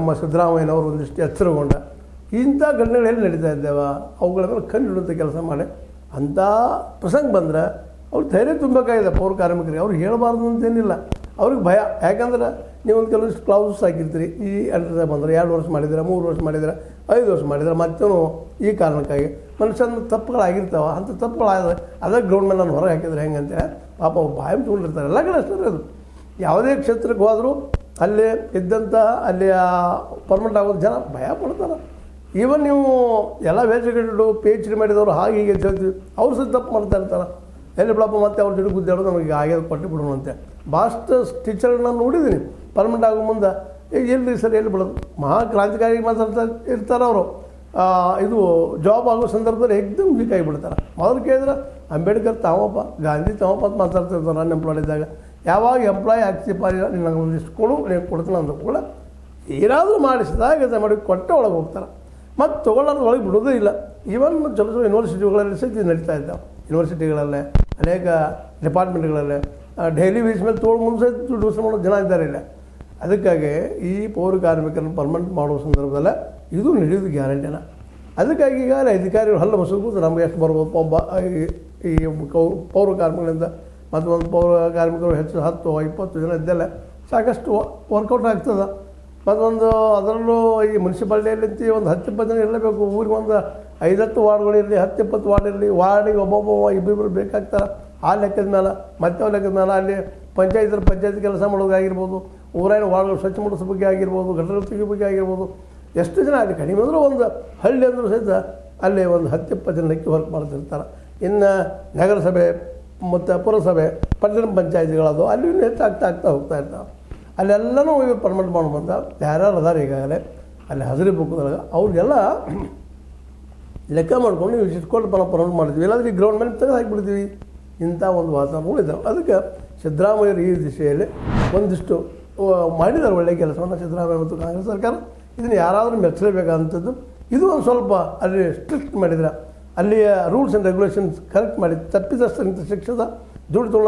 ನಮ್ಮ ಸಿದ್ದರಾಮಯ್ಯನವರು ಒಂದಿಷ್ಟು ಎಚ್ಚರಗೊಂಡ ಇಂಥ ಘಟನೆಗಳು ಎಲ್ಲಿ ನಡೀತಾ ಇದ್ದೇವ ಅವುಗಳ ಮೇಲೆ ಕಣ್ಣು ಹಿಡುವಂಥ ಕೆಲಸ ಮಾಡಿ ಅಂಥ ಪ್ರಸಂಗ ಬಂದರೆ ಅವ್ರು ಧೈರ್ಯ ತುಂಬಬೇಕಾಗಿದೆ ಪೌರ ಕಾರ್ಮಿಕರಿಗೆ. ಅವ್ರು ಹೇಳಬಾರ್ದು ಅಂತೇನಿಲ್ಲ, ಅವ್ರಿಗೆ ಭಯ. ಯಾಕಂದ್ರೆ ನೀವೊಂದು ಕೆಲವೊಂದಿಷ್ಟು ಕ್ಲೌಸಸ್ ಹಾಕಿರ್ತೀರಿ, ಈ ಎಂಟ್ರೆ ಬಂದರೆ 2 ವರ್ಷ ಮಾಡಿದ್ರೆ 3 ವರ್ಷ ಮಾಡಿದ್ರೆ 5 ವರ್ಷ ಮಾಡಿದ್ರೆ ಮತ್ತೂ ಈ ಕಾರಣಕ್ಕಾಗಿ ಮನುಷ್ಯನ ತಪ್ಪುಗಳಾಗಿರ್ತಾವೆ. ಅಂಥ ತಪ್ಪುಗಳಾದರೆ ಅದೇ ಗ್ರೌಂಡ್ ಮೇಲೆ ನಾನು ಹೊರಗೆ ಹಾಕಿದ್ರೆ ಹೆಂಗಂತೇಳಿ ಪಾಪ ಬಾಯಿ ತೊಗೊಂಡಿರ್ತಾರೆ. ಎಲ್ಲ ಕಡೆ ಅಷ್ಟೇ ಅದು. ಯಾವುದೇ ಕ್ಷೇತ್ರಕ್ಕೆ ಹೋದರೂ ಅಲ್ಲಿ ಇದ್ದಂಥ ಅಲ್ಲಿ ಪರ್ಮನೆಂಟ್ ಆಗೋದು ಜನ ಭಯ ಪಡ್ತಾರೆ. ಈವನ್ ನೀವು ಎಲ್ಲ ವೇಜಗೇಟೆಡು ಪಿ ಎಚ್ ಡಿ ಮಾಡಿದವರು ಹಾಗೆ ಹೀಗೆ ಅಂತ ಹೇಳ್ತೀವಿ, ಅವ್ರು ಸಹ ತಪ್ಪು ಮಾಡ್ತಾ ಇರ್ತಾರೆ. ಎಲ್ಲಿ ಬಿಡಪ್ಪ ಮತ್ತೆ ಅವ್ರ ಜೊತೆ ಗುದ್ದಾಡೋದು ನಮಗೆ ಆಗ್ಯದ ಕೊಟ್ಟು ಬಿಡೋಣಂತೆ. ಭಾಳಷ್ಟು ಟೀಚರ್ಗಳನ್ನ ನಾನು ನೋಡಿದ್ದೀನಿ ಪರ್ಮನೆಂಟ್ ಆಗೋ ಮುಂದೆ ಎಲ್ಲಿ ಸರ್ ಎಲ್ಲಿ ಬಿಡೋದು ಮಹಾಕ್ರಾಂತಿಕಾರಿ ಮಾತಾಡ್ತಾ ಇರ್ತಾರೆ ಅವರು. ಇದು ಜಾಬ್ ಆಗೋ ಸಂದರ್ಭದಲ್ಲಿ ಎಕ್ದಮ್ ವೀಕ್ ಆಗಿಬಿಡ್ತಾರೆ. ಮೊದಲು ಕೇಳಿದ್ರೆ ಅಂಬೇಡ್ಕರ್ ತಾವಪ್ಪ, ಗಾಂಧಿ ತಾವಪ್ಪ ಅಂತ ಮಾತಾಡ್ತಿರ್ತಾರೆ ಅನ್ಎಂಪ್ಲಾಯ್ಡ್ ಇದ್ದಾಗ. ಯಾವಾಗ ಎಂಪ್ಲಾಯ್ ಆಗ್ತಿಪ್ಪ ನನಗೆ ಒಂದಿಷ್ಟು ಕೊಡು, ನೀವು ಕೊಡ್ತೀನಿ ಅಂದ ಕೂಡ ಏನಾದರೂ ಮಾಡಿಸಿದಾಗ ಮಾಡಿ ಕೊಟ್ಟೆ ಒಳಗೆ ಹೋಗ್ತಾರೆ. ಮತ್ತು ತೊಗೊಳ್ಳೋದು ಒಳಗೆ ಬಿಡೋದೇ ಇಲ್ಲ. ಈವನ್ ಚಲೋ ಯೂನಿವರ್ಸಿಟಿಗಳಲ್ಲಿ ಸಹ ನಡೀತಾ ಇದ್ದಾವೆ. ಯೂನಿವರ್ಸಿಟಿಗಳಲ್ಲೇ ಅನೇಕ ಡಿಪಾರ್ಟ್ಮೆಂಟ್ಗಳಲ್ಲೇ ಡೈಲಿ ಬೇಸ್ ಮೇಲೆ ತೊಗೊಂಡು ಮುಂದೆ ದುಡ್ಡು ವಸೂಲು ಮಾಡೋ ಜನ ಇದ್ದಾರೆ ಇಲ್ಲ. ಅದಕ್ಕಾಗಿ ಈ ಪೌರ ಕಾರ್ಮಿಕರನ್ನು ಪರ್ಮನೆಂಟ್ ಮಾಡುವ ಸಂದರ್ಭದಲ್ಲೇ ಇದು ನಡೆಯೋದು ಗ್ಯಾರಂಟಿನ. ಅದಕ್ಕಾಗಿ ಈಗ ಅಧಿಕಾರಿಗಳು ಹಲ್ಲು ಮಸೂದು ನಮಗೆ ಎಷ್ಟು ಬರ್ಬೋದು ಒಬ್ಬ ಈ ಪೌರ ಕಾರ್ಮಿಕರಿಂದ ಮತ್ತೊಂದು ಪೌರ ಕಾರ್ಮಿಕರು ಹೆಚ್ಚು 10-20 ಜನ ಇದ್ದಲ್ಲ ಸಾಕಷ್ಟು ವರ್ಕೌಟ್ ಆಗ್ತದೆ. ಮತ್ತೊಂದು ಅದರಲ್ಲೂ ಈ ಮುನ್ಸಿಪಾಲ್ಟಿಯಲ್ಲಿ ಒಂದು 10-20 ಜನ ಇರಲೇಬೇಕು. ಊರಿಗೆ ಒಂದು 5-10 ವಾರ್ಡ್ಗಳಿರಲಿ, 10-20 ವಾರ್ಡ್ ಇರಲಿ, ವಾರ್ಡಿಗೆ ಒಬ್ಬೊಬ್ಬ ಇಬ್ಬರು ಬೇಕಾಗ್ತಾರೆ. ಆ ಲೆಕ್ಕದ ಮೇಲೆ ಮತ್ತೆ ಲೆಕ್ಕದ ಮೇಲೆ ಅಲ್ಲಿ ಪಂಚಾಯತ್ ಕೆಲಸ ಮಾಡೋದಾಗಿರ್ಬೋದು, ಊರಿನ ವಾರ್ಡ್ಗಳು ಸ್ವಚ್ಛ ಮಾಡಿಸೋ ಬಗ್ಗೆ ಆಗಿರ್ಬೋದು, ಗಟರ ತೆಗಿಯೋ ಬಗ್ಗೆ ಆಗಿರ್ಬೋದು. ಎಷ್ಟು ಜನ ಅಲ್ಲಿ ಕಡಿಮೆ ಅಂದರೂ ಒಂದು ಹಳ್ಳಿ ಅಂದರೂ ಸಹಿತ ಅಲ್ಲಿ ಒಂದು 10-20 ಜನಕ್ಕೆ ವರ್ಕ್ ಮಾಡ್ತಿರ್ತಾರೆ. ಇನ್ನು ನಗರಸಭೆ ಮತ್ತು ಪುರಸಭೆ ಪಟ್ಟಣ ಪಂಚಾಯತಿಗಳದು ಅಲ್ಲಿ ಹೆಚ್ಚಾಗ್ತಾ ಹೋಗ್ತಾ ಇರ್ತಾವೆ. ಅಲ್ಲೆಲ್ಲನೂ ಇವರು ಪರ್ಮನೆಂಟ್ ಮಾಡಿ ಬಂದ ಯಾರ್ಯಾರು ಅದಾರ ಈಗಾಗಲೇ ಅಲ್ಲಿ ಹಸಿರು ಬುಕ್ದಾಗ ಅವ್ರಿಗೆಲ್ಲ ಲೆಕ್ಕ ಮಾಡ್ಕೊಂಡು ನೀವು ಇಟ್ಕೊಂಡು ಪರ್ಮನೆಂಟ್ ಮಾಡ್ತೀವಿ, ಇಲ್ಲಾಂದ್ರೆ ಈ ಗ್ರೌಂಡ್ ಮೇಲೆ ತೆಗೆದು ಹಾಕಿಬಿಡ್ತೀವಿ. ಇಂಥ ಒಂದು ವಾತಾವರಣ ಇದ್ದಾವೆ. ಅದಕ್ಕೆ ಸಿದ್ದರಾಮಯ್ಯರು ಈ ದಿಶೆಯಲ್ಲಿ ಒಂದಿಷ್ಟು ಮಾಡಿದ್ದಾರೆ ಒಳ್ಳೆಯ ಕೆಲಸವನ್ನು ಸಿದ್ದರಾಮಯ್ಯ ಮತ್ತು ಕಾಂಗ್ರೆಸ್ ಸರ್ಕಾರ. ಇದನ್ನು ಯಾರಾದರೂ ಮೆಚ್ಚಲೇಬೇಕಾದಂಥದ್ದು. ಇದು ಒಂದು ಸ್ವಲ್ಪ ಅಲ್ಲಿ ಸ್ಟ್ರಿಕ್ಟ್ ಮಾಡಿದ್ರೆ, ಅಲ್ಲಿಯ ರೂಲ್ಸ್ ಆ್ಯಂಡ್ ರೆಗ್ಯುಲೇಷನ್ಸ್ ಕರೆಕ್ಟ್ ಮಾಡಿ ತಪ್ಪಿದಷ್ಟು ಶಿಕ್ಷದ ದುಡ್ಡು